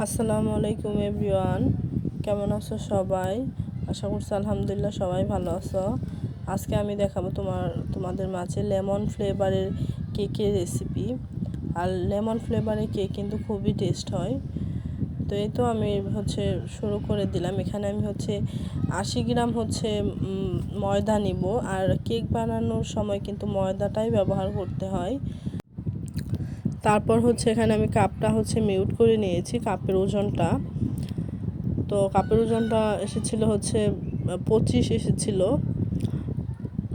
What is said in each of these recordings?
আসসালামু আলাইকুম এভরিওয়ান, কেমন আছো সবাই? আশা করছি আলহামদুলিল্লাহ সবাই ভালো আছো। আজকে আমি দেখাবো তোমাদের মাঝে লেমন ফ্লেভারের কেকের রেসিপি। আর লেমন ফ্লেভারের কেক কিন্তু খুবই টেস্ট হয়। তো এই তো আমি শুরু করে দিলাম। এখানে আমি 80 গ্রাম ময়দা নিব। আর কেক বানানোর সময় কিন্তু ময়দাটাই ব্যবহার করতে হয়। তারপর এখানে আমি কাপটা মিউট করে নিয়েছি, কাপের ওজনটা। তো কাপের ওজনটা এসেছিল 25 এসেছিল,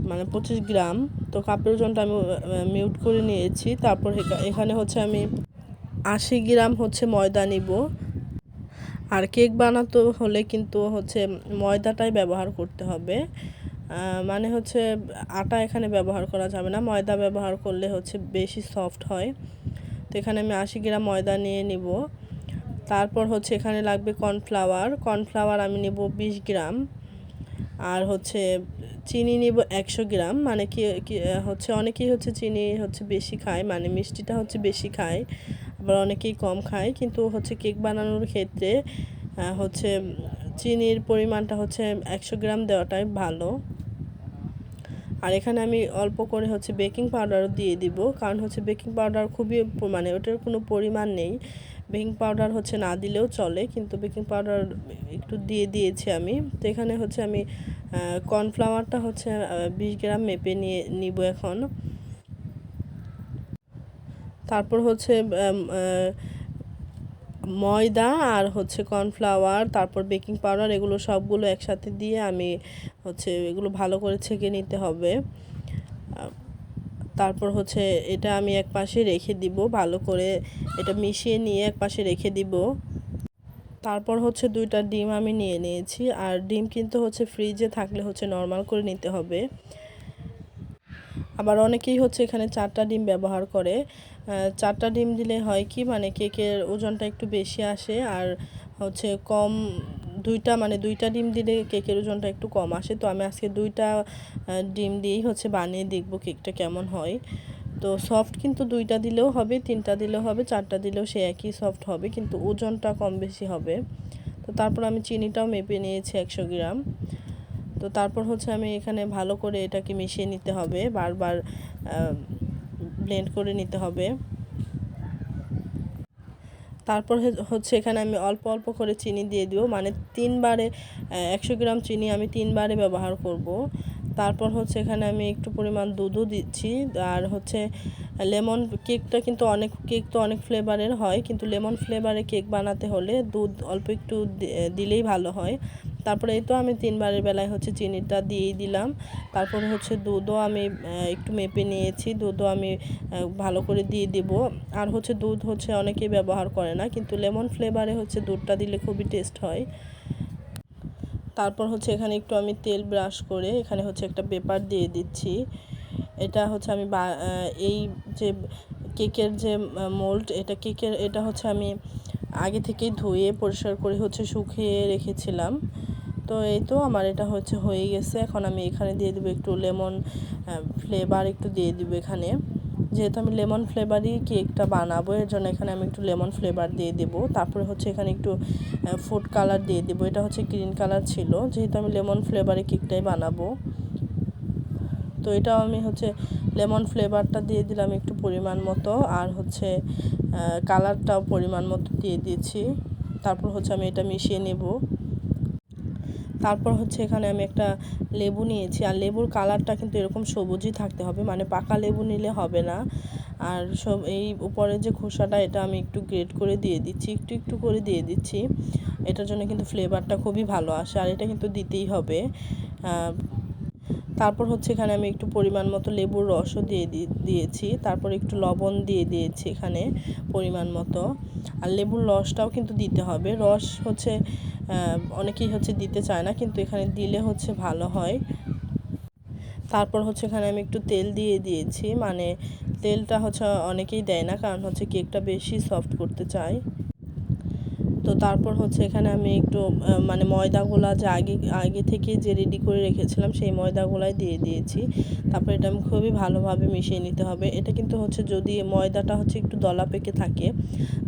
মানে 25 গ্রাম। তো কাপের ওজনটা আমি মিউট করে নিয়েছি। তারপর এখানে আমি 80 গ্রাম ময়দা নিব। আর কেক বানাতে হলে কিন্তু ময়দাটাই ব্যবহার করতে হবে। মানে আটা এখানে ব্যবহার করা যাবে না, ময়দা ব্যবহার করলে বেশি সফট হয়। তো এখানে আমি 80 গ্রাম ময়দা নিয়ে নিব। তারপর এখানে লাগবে কর্নফ্লাওয়ার আমি নেব 20 গ্রাম। আর চিনি নিব 100 গ্রাম। মানে কি অনেকেই চিনি বেশি খায়, মানে মিষ্টিটা বেশি খায়, আবার অনেকেই কম খায়। কিন্তু কেক বানানোর ক্ষেত্রে চিনির পরিমাণটা 100 গ্রাম দেওয়াটাই ভালো। আর এখানে আমি অল্প করে বেকিং পাউডারও দিয়ে দিব, কারণ বেকিং পাউডার খুবই, মানে ওটার কোনো পরিমাণ নেই। বেকিং পাউডার না দিলেও চলে, কিন্তু বেকিং পাউডার একটু দিয়ে দিয়েছি আমি। তো এখানে আমি কর্নফ্লাওয়ারটা 20 গ্রাম মেপে নিব এখন। তারপর ময়দা আর কর্নফ্লাওয়ার, তারপর বেকিং পাউডার, এগুলো সবগুলো একসাথে দিয়ে আমি এগুলো ভালো করে ছেঁকে নিতে হবে। তারপর এটা আমি এক পাশে রেখে দিব, ভালো করে এটা মিশিয়ে নিয়ে এক পাশে রেখে দিব। তারপর 2টা ডিম আমি নিয়ে নিয়েছি। আর ডিম কিন্তু ফ্রিজে থাকলে নর্মাল করে নিতে হবে। আবার অনেকেই এখানে 4টা ডিম ব্যবহার করে। 4টা ডিম দিলে হয় কি, মানে কেকের ওজনটা একটু বেশি আসে। আর কম, 2টা ডিম দিলে কেকের ওজনটা একটু কম আসে। তো আমি আজকে 2টা ডিম দিয়েই বানিয়ে দেখব কেকটা কেমন হয়। তো সফট কিন্তু 2টা দিলেও হবে, 3টা দিলেও হবে, 4টা দিলেও সে একই সফট হবে, কিন্তু ওজনটা কম বেশি হবে। তো তারপর আমি চিনিটাও মেপে নিয়েছি 100 গ্রাম। তো তারপর আমি এখানে ভালো করে এটাকে মিশিয়ে নিতে হবে, বারবার ব্লেন্ড করে নিতে হবে। তারপর এখানে আমি অল্প অল্প করে চিনি দিয়ে দিব, মানে 3বারে 100 গ্রাম চিনি আমি 3বারে ব্যবহার করব। তারপর এখানে আমি একটু পরিমাণ দুধও দিচ্ছি। আর লেমন কেকটা কিন্তু কেক তো অনেক ফ্লেভারের হয়, কিন্তু লেমন ফ্লেভারে কেক বানাতে হলে দুধ অল্প একটু দিলেই ভালো হয়। তারপরে এই তো আমি 3বারের বেলায় চিনিটা দিয়েই দিলাম। তারপরে দুধও আমি একটু মেপে নিয়েছি, দুধও আমি ভালো করে দিয়ে দিব। আর দুধ অনেকেই ব্যবহার করে না, কিন্তু লেমন ফ্লেভারে দুধটা দিলে খুবই টেস্ট হয়। তারপর এখানে একটু আমি তেল ব্রাশ করে এখানে একটা পেপার দিয়ে দিচ্ছি। এটা আমি এই যে কেকের যে মোল্ড, এটা আমি আগে থেকেই ধুয়ে পরিষ্কার করে শুকিয়ে রেখেছিলাম। তো এই তো আমার এটা হয়ে গেছে। এখন আমি এখানে দিয়ে দেবো একটু লেমন ফ্লেভার, একটু দিয়ে দিব এখানে। যেহেতু আমি লেমন ফ্লেভারই কেকটা বানাবো, এর জন্য এখানে আমি একটু লেমন ফ্লেভার দিয়ে দেবো। তারপরে এখানে একটু ফুড কালার দিয়ে দেবো। এটা গ্রিন কালার ছিল, যেহেতু আমি লেমন ফ্লেভারে কেকটাই বানাবো। তো এটাও আমি লেমন ফ্লেভারটা দিয়ে দিলাম একটু পরিমাণ মতো। আর কালারটাও পরিমাণ মতো দিয়ে দিয়েছি। তারপর আমি এটা মিশিয়ে নেব। তারপর এখানে আমি একটা লেবু নিয়েছি। আর লেবুর কালারটা কিন্তু এরকম সবুজই থাকতে হবে, মানে পাকা লেবু নিলে হবে না। আর এই উপরে যে খোসাটা, এটা আমি একটু গ্রেট করে দিয়ে দিচ্ছি, একটু একটু করে দিয়ে দিচ্ছি। এটার জন্য কিন্তু ফ্লেভারটা খুবই ভালো আসে, আর এটা কিন্তু দিতেই হবে। তারপর এখানে আমি একটু পরিমাণ মতো লেবুর রসও দিয়েছি। তারপর একটু লবণ দিয়ে দিয়েছি এখানে পরিমাণ মতো। আর লেবুর রসটাও কিন্তু দিতে হবে। রস অনেকেই দিতে চায় না, কিন্তু এখানে দিলে ভালো হয়। তারপর এখানে আমি একটু তেল দিয়ে দিয়েছি, মানে তেলটা অনেকেই দেয় না, কারণ কেকটা বেশি সফট করতে চায়। তো তো তারপর হচ্ছে এখানে আমি একটু মানে ময়দাগুলা যে আগে আগে থেকে যে রেডি করে রেখেছিলাম সেই ময়দাগুলাই দিয়ে দিয়েছি। তারপর এটা আমি খুবই ভালোভাবে মিশিয়ে নিতে হবে। এটা কিন্তু হচ্ছে যদি ময়দাটা হচ্ছে একটু দলা পেকে থাকে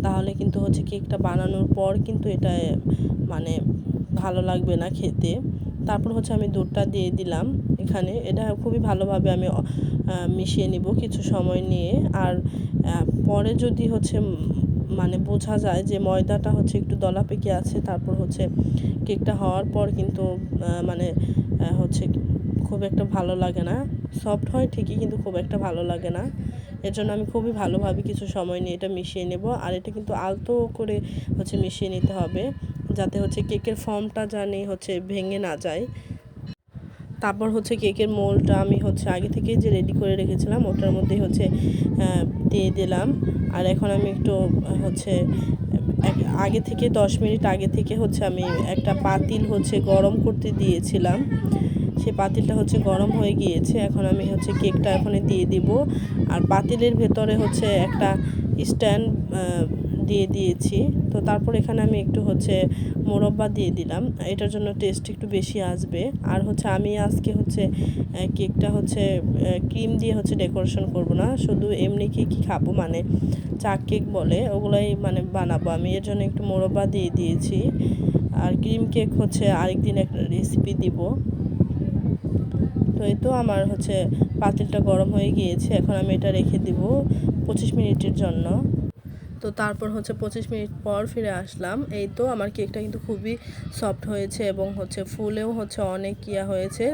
তাহলে কিন্তু হচ্ছে কেকটা বানানোর পর কিন্তু এটা মানে ভালো লাগবে না খেতে। তারপর হচ্ছে আমি দুধটা দিয়ে দিলাম এখানে। এটা খুবই ভালোভাবে আমি মিশিয়ে নিব কিছু সময় নিয়ে। আর পরে যদি হচ্ছে মানে বোঝা যায় যে ময়দাটা হচ্ছে একটু দলা পেকে আছে, তারপর হচ্ছে কেকটা হওয়ার পর কিন্তু মানে হচ্ছে খুব একটা ভালো লাগে না। সফট হয় ঠিকই কিন্তু খুব একটা ভালো লাগে না। এর জন্য আমি খুবই ভালোভাবে কিছু সময় নিয়ে এটা মিশিয়ে নেব। আর এটা কিন্তু আলতো করে হচ্ছে মিশিয়ে নিতে হবে যাতে হচ্ছে কেকের ফর্মটা জানি হচ্ছে ভেঙে না যায়। তারপর হচ্ছে কেকের মোল্ডটা আমি হচ্ছে আগে থেকেই যে রেডি করে রেখেছিলাম ওটার মধ্যেই হচ্ছে দিয়ে দিলাম। আর এখন আমি একটু হচ্ছে আগে থেকে 10 মিনিট আগে থেকে হচ্ছে আমি একটা পাতিল হচ্ছে গরম করতে দিয়েছিলাম। সেই পাতিলটা হচ্ছে গরম হয়ে গিয়েছে। এখন আমি হচ্ছে কেকটা এখানে দিয়ে দিব। আর পাতিলের ভেতরে হচ্ছে একটা স্ট্যান্ড দিয়ে দিয়েছি। তো তারপর এখানে আমি একটু হচ্ছে মোরব্বা দিয়ে দিলাম, এটার জন্য টেস্ট একটু বেশি আসবে। আর হচ্ছে আমি আজকে হচ্ছে কেকটা হচ্ছে ক্রিম দিয়ে হচ্ছে ডেকোরেশন করব না, শুধু এমনি কেকই খাবো, মানে চাক কেক বলে ওগুলাই মানে বানাবো আমি। এর জন্য একটু মোরব্বা দিয়ে দিয়েছি। আর ক্রিম কেক হচ্ছে আরেকদিন একটা রেসিপি দিব। তো এই তো আমার হচ্ছে পাতিলটা গরম হয়ে গিয়েছে। এখন আমি এটা রেখে দিব 25 মিনিটের জন্য। তো তারপর হচ্ছে 25 মিনিট পর ফিরে আসলাম। এই তো আমার কেকটা কিন্তু খুবই সফট হয়েছে এবং হচ্ছে ফুলেও হচ্ছে অনেক হয়েছে।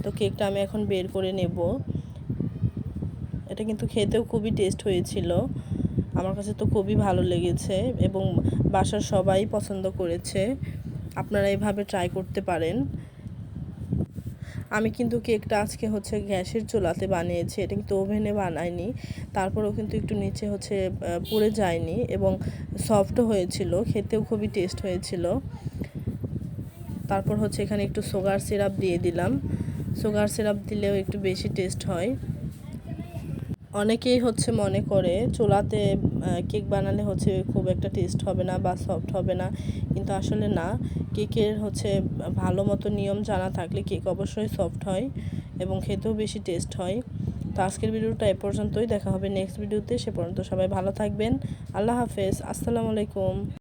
তো কেকটা আমি এখন বের করে নেব। এটা কিন্তু খেতেও খুবই টেস্ট হয়েছিল। আমার কাছে তো খুবই ভালো লেগেছে এবং বাসার সবাই পছন্দ করেছে। আপনারা এভাবে ট্রাই করতে পারেন। আমি কিন্তু কেকটা আজকে হচ্ছে গ্যাসের চুলাতে বানিয়েছি, এটা কিন্তু ওভেনে বানাইনি। তারপরেও কিন্তু একটু নিচে হচ্ছে পুড়ে যায়নি এবং সফটও হয়েছিল, খেতেও খুবই টেস্ট হয়েছিল। তারপর হচ্ছে এখানে একটু সুগার সিরাপ দিয়ে দিলাম। সুগার সিরাপ দিলেও একটু বেশি টেস্ট হয়। অনেকেই হচ্ছে মনে করে চুলাতে কেক বানালে হচ্ছে খুব একটা টেস্ট হবে না বা সফট হবে না, কিন্তু আসলে না। কেকের হচ্ছে ভালো মতো নিয়ম জানা থাকলে কেক অবশ্যই সফট হয় এবং খেতেও বেশি টেস্ট হয়। তো আজকের ভিডিওটা এ পর্যন্তই, দেখা হবে নেক্সট ভিডিওতে। সে পর্যন্ত সবাই ভালো থাকবেন। আল্লাহ হাফেজ, আসসালামু আলাইকুম।